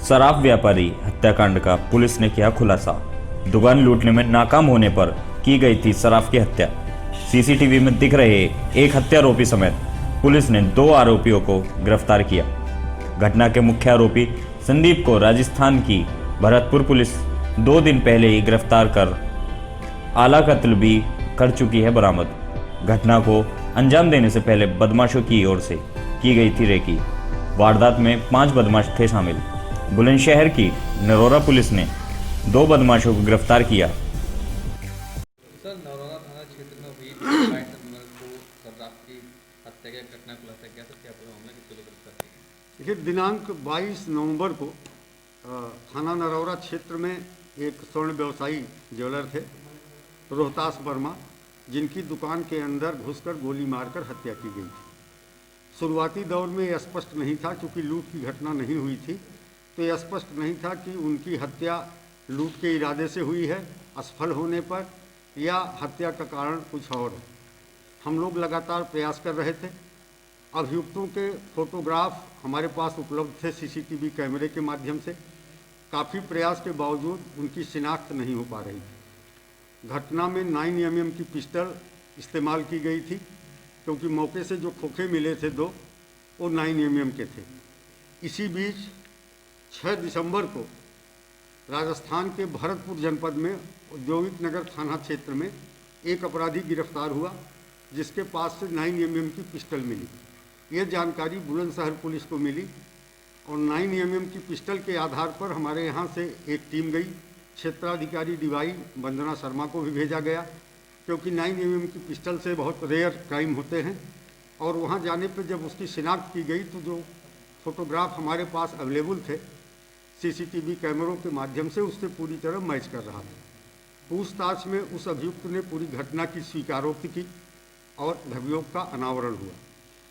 शराब व्यापारी हत्याकांड का पुलिस ने किया खुलासा। दुकान लूटने में नाकाम होने पर की गई थी शराब की हत्या। सीसीटीवी में दिख रहे एक हत्यारोपी समेत पुलिस ने 2 आरोपियों को गिरफ्तार किया। घटना के मुख्य आरोपी संदीप को राजस्थान की भरतपुर पुलिस 2 दिन पहले ही गिरफ्तार कर आला कत्ल भी कर चुकी है बरामद। घटना को अंजाम देने से पहले बदमाशों की ओर से की गई थी रेकी। वारदात में 5 बदमाश थे शामिल। बुलंदशहर की नरोरा पुलिस ने 2 बदमाशों को गिरफ्तार किया। सर, नरोरा थाना क्षेत्र में हुई 22 नवंबर को शराब की हत्या की घटना खुलासा किया। सर, क्या पूरा मामला कितने लोग गिरफ्तार किए? देखिए, दिनांक 22 नवंबर को थाना नरौरा क्षेत्र में एक स्वर्ण व्यवसायी ज्वेलर थे रोहतास वर्मा, जिनकी दुकान के अंदर घुसकर गोली मारकर हत्या की गई थी। शुरुआती दौर में यह स्पष्ट नहीं था, क्योंकि लूट की घटना नहीं हुई थी, तो यह स्पष्ट नहीं था कि उनकी हत्या लूट के इरादे से हुई है असफल होने पर, या हत्या का कारण कुछ और है। हम लोग लगातार प्रयास कर रहे थे। अभियुक्तों के फोटोग्राफ हमारे पास उपलब्ध थे सीसीटीवी कैमरे के माध्यम से। काफ़ी प्रयास के बावजूद उनकी शिनाख्त नहीं हो पा रही थी। घटना में 9mm की पिस्टल इस्तेमाल की गई थी, क्योंकि मौके से जो खोखे मिले थे 2, वो 9mm के थे। इसी बीच 6 दिसंबर को राजस्थान के भरतपुर जनपद में औद्योगिक नगर थाना क्षेत्र में एक अपराधी गिरफ्तार हुआ, जिसके पास से 9mm की पिस्टल मिली। ये जानकारी बुलंदशहर पुलिस को मिली और 9mm की पिस्टल के आधार पर हमारे यहाँ से एक टीम गई। क्षेत्राधिकारी डीवाई वंदना शर्मा को भी भेजा गया, क्योंकि 9mm की पिस्टल से बहुत रेयर क्राइम होते हैं। और वहाँ जाने पर जब उसकी शिनाख्त की गई तो जो फोटोग्राफ हमारे पास अवेलेबल थे सीसीटीवी कैमरों के माध्यम से, उससे पूरी तरह मैच कर रहा था। पूछताछ में उस अभियुक्त ने पूरी घटना की स्वीकारोक्ति की और अभियोग का अनावरण हुआ।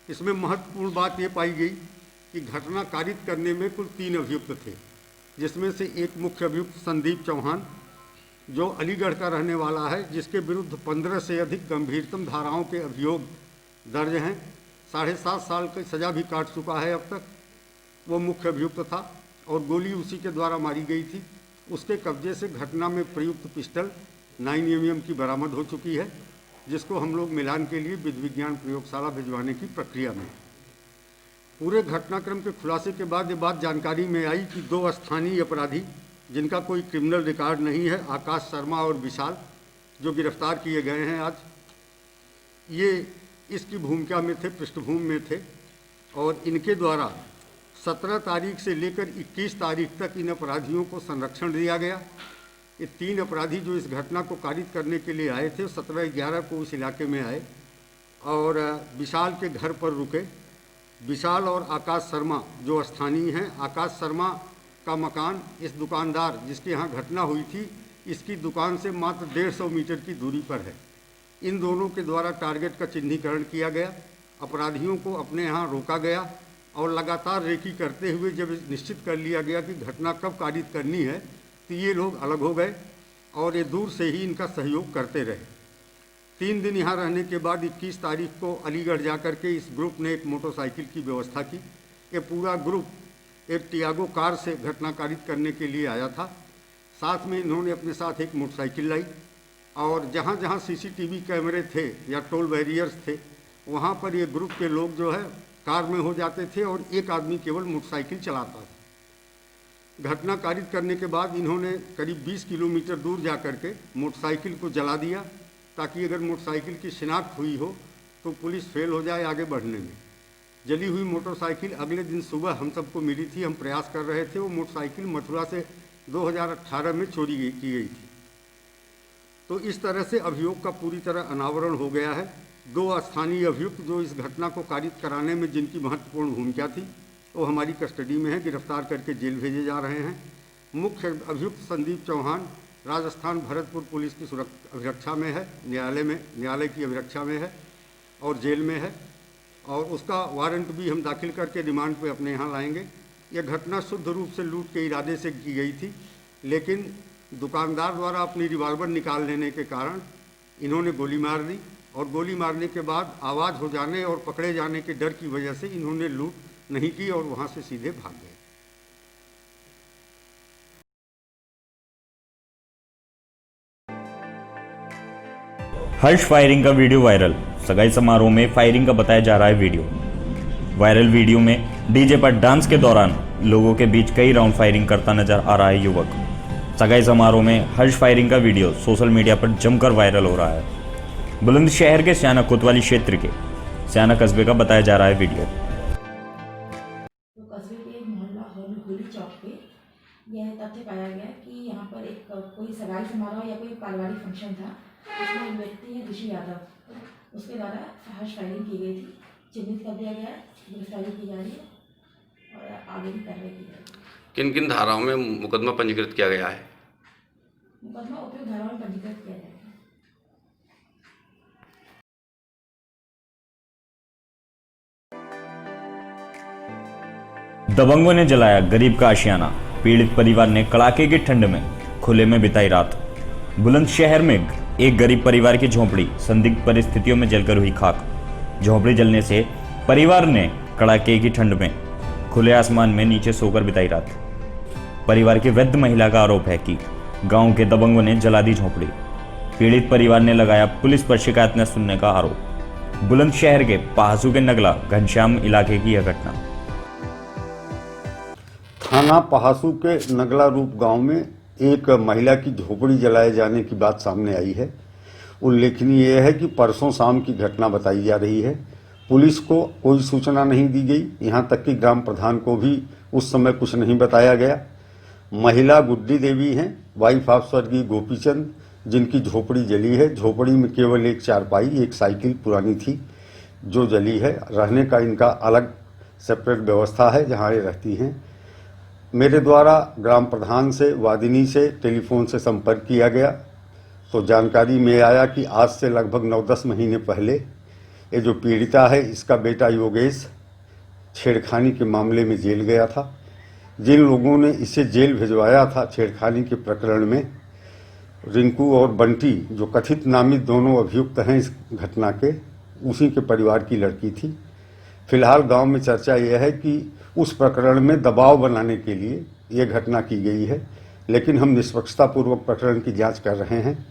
इसमें महत्वपूर्ण बात ये पाई गई कि घटना कारित करने में कुल 3 अभियुक्त थे, जिसमें से एक मुख्य अभियुक्त संदीप चौहान, जो अलीगढ़ का रहने वाला है, जिसके विरुद्ध 15 से अधिक गंभीरतम धाराओं के अभियोग दर्ज हैं। 7.5 साल की सज़ा भी काट चुका है अब तक। वो मुख्य अभियुक्त था और गोली उसी के द्वारा मारी गई थी। उसके कब्जे से घटना में प्रयुक्त पिस्टल 9mm की बरामद हो चुकी है, जिसको हम लोग मिलान के लिए विधि विज्ञान प्रयोगशाला भिजवाने की प्रक्रिया में। पूरे घटनाक्रम के खुलासे के बाद ये बात जानकारी में आई कि 2 स्थानीय अपराधी, जिनका कोई क्रिमिनल रिकॉर्ड नहीं है, आकाश शर्मा और विशाल, जो गिरफ्तार किए गए हैं आज, ये इसकी भूमिका में थे, पृष्ठभूमि में थे। और इनके द्वारा 17 तारीख से लेकर 21 तारीख तक इन अपराधियों को संरक्षण दिया गया। ये 3 अपराधी जो इस घटना को कारित करने के लिए आए थे, 17/11 को उस इलाके में आए और विशाल के घर पर रुके। विशाल और आकाश शर्मा जो स्थानीय हैं, आकाश शर्मा का मकान इस दुकानदार जिसके यहाँ घटना हुई थी, इसकी दुकान से मात्र 150 मीटर की दूरी पर है। इन दोनों के द्वारा टारगेट का चिन्हीकरण किया गया, अपराधियों को अपने यहाँ रोका गया और लगातार रेकी करते हुए जब निश्चित कर लिया गया कि घटना कब कारित करनी है, तो ये लोग अलग हो गए और ये दूर से ही इनका सहयोग करते रहे। 3 दिन यहाँ रहने के बाद 21 तारीख को अलीगढ़ जाकर के इस ग्रुप ने एक मोटरसाइकिल की व्यवस्था की। ये पूरा ग्रुप एक टियागो कार से घटना कारित करने के लिए आया था। साथ में इन्होंने अपने साथ एक मोटरसाइकिल लाई और जहाँ जहाँ सीसीटीवी कैमरे थे या टोल बैरियर्स थे, वहाँ पर ये ग्रुप के लोग जो है कार में हो जाते थे और एक आदमी केवल मोटरसाइकिल चलाता था। घटना कारित करने के बाद इन्होंने करीब 20 किलोमीटर दूर जा कर के मोटरसाइकिल को जला दिया, ताकि अगर मोटरसाइकिल की शिनाख्त हुई हो तो पुलिस फेल हो जाए आगे बढ़ने में। जली हुई मोटरसाइकिल अगले दिन सुबह हम सबको मिली थी। हम प्रयास कर रहे थे। वो मोटरसाइकिल मथुरा से 2018 में चोरी की गई थी। तो इस तरह से अभियोग का पूरी तरह अनावरण हो गया है। 2 स्थानीय अभियुक्त जो इस घटना को कारित कराने में जिनकी महत्वपूर्ण भूमिका थी, वो हमारी कस्टडी में है, गिरफ्तार करके जेल भेजे जा रहे हैं। मुख्य अभियुक्त संदीप चौहान राजस्थान भरतपुर पुलिस की अभिरक्षा में है, न्यायालय की अभिरक्षा में है और जेल में है, और उसका वारंट भी हम दाखिल करके रिमांड पे अपने यहाँ लाएंगे। यह घटना शुद्ध रूप से लूट के इरादे से की गई थी, लेकिन दुकानदार द्वारा अपनी रिवॉल्वर निकाल लेने के कारण इन्होंने गोली मार दी और गोली मारने के बाद आवाज़ हो जाने और पकड़े जाने के डर की वजह से इन्होंने लूट नहीं की और वहाँ से सीधे भाग गए। हर्ष फायरिंग का वीडियो वायरल। सगाई समारोह में फायरिंग का बताया जा रहा है वीडियो। वायरल वीडियो में डीजे पर डांस के दौरान लोगों के बीच कई राउंड फायरिंग करता नजर आ रहा है युवक। सगाई समारोह में हर्ष फायरिंग का वीडियो सोशल मीडिया पर जमकर वायरल हो रहा है। बुलंदशहर के स्याना कोतवाली क्षेत्र के स्याना कस्बे का बताया जा रहा है वीडियो। तो कस्बे के मोहल्ला होली चौक पे यह तथ्य पाया गया कि यहाँ पर एक कोई सगाई समारोह या कोई पारिवारिक फंक्शन था, उसमें एक व्यक्ति है ऋषि यादव, उसके द्वारा हर्ष फायरिंग की गई थी। चिन्हित कर दिया गया, गिरफ्तारी की जा रही है और आगे भी कार्रवाई की जाएगी। किन किन धाराओं में मुकदमा पंजीकृत किया गया है? मुकदमा उपयुक्त धाराओं में पंजीकृत किया जाएगा। दबंगों ने जलाया गरीब का आशियाना। पीड़ित परिवार ने कड़ाके की ठंड में खुले में बिताई रात। बुलंदशहर में एक गरीब परिवार की झोंपड़ी संदिग्ध परिस्थितियों में जलकर हुई खाक। झोंपड़ी जलने से परिवार ने कड़ाके की ठंड में खुले आसमान में नीचे सोकर बिताई रात। परिवार की वृद्ध महिला का आरोप है कि गांव के दबंगों ने जला दी झोंपड़ी। पीड़ित परिवार ने लगाया पुलिस पर शिकायत न सुनने का आरोप। बुलंदशहर के पहासू के नगला घनश्याम इलाके की यह घटना। थाना पहासू के नगला रूप गांव में एक महिला की झोपड़ी जलाए जाने की बात सामने आई है। उल्लेखनीय यह है कि परसों शाम की घटना बताई जा रही है। पुलिस को कोई सूचना नहीं दी गई, यहां तक कि ग्राम प्रधान को भी उस समय कुछ नहीं बताया गया। महिला गुड्डी देवी हैं, वाइफ ऑफ स्वर्गीय गोपीचंद, जिनकी झोपड़ी जली है। झोपड़ी में केवल एक चारपाई, एक साइकिल पुरानी थी जो जली है। रहने का इनका अलग सेपरेट व्यवस्था है जहां ये रहती हैं। मेरे द्वारा ग्राम प्रधान से, वादिनी से टेलीफोन से संपर्क किया गया तो जानकारी में आया कि आज से लगभग 9-10 महीने पहले ये जो पीड़िता है, इसका बेटा योगेश छेड़खानी के मामले में जेल गया था। जिन लोगों ने इसे जेल भिजवाया था छेड़खानी के प्रकरण में, रिंकू और बंटी, जो कथित नामित दोनों अभियुक्त हैं इस घटना के, उसी के परिवार की लड़की थी। फिलहाल गांव में चर्चा यह है कि उस प्रकरण में दबाव बनाने के लिए यह घटना की गई है, लेकिन हम निष्पक्षतापूर्वक प्रकरण की जांच कर रहे हैं।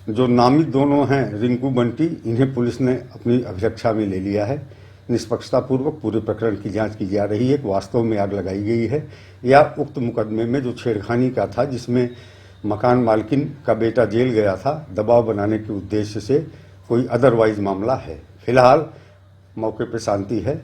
जो नामित दोनों हैं रिंकू बंटी, इन्हें पुलिस ने अपनी अभिरक्षा में ले लिया है। निष्पक्षतापूर्वक पूरे प्रकरण की जांच की जा रही है कि वास्तव में आग लगाई गई है या उक्त मुकदमे में जो छेड़खानी का था, जिसमें मकान मालकिन का बेटा जेल गया था, दबाव बनाने के उद्देश्य से कोई अदरवाइज मामला है। फिलहाल मौके पर शांति है।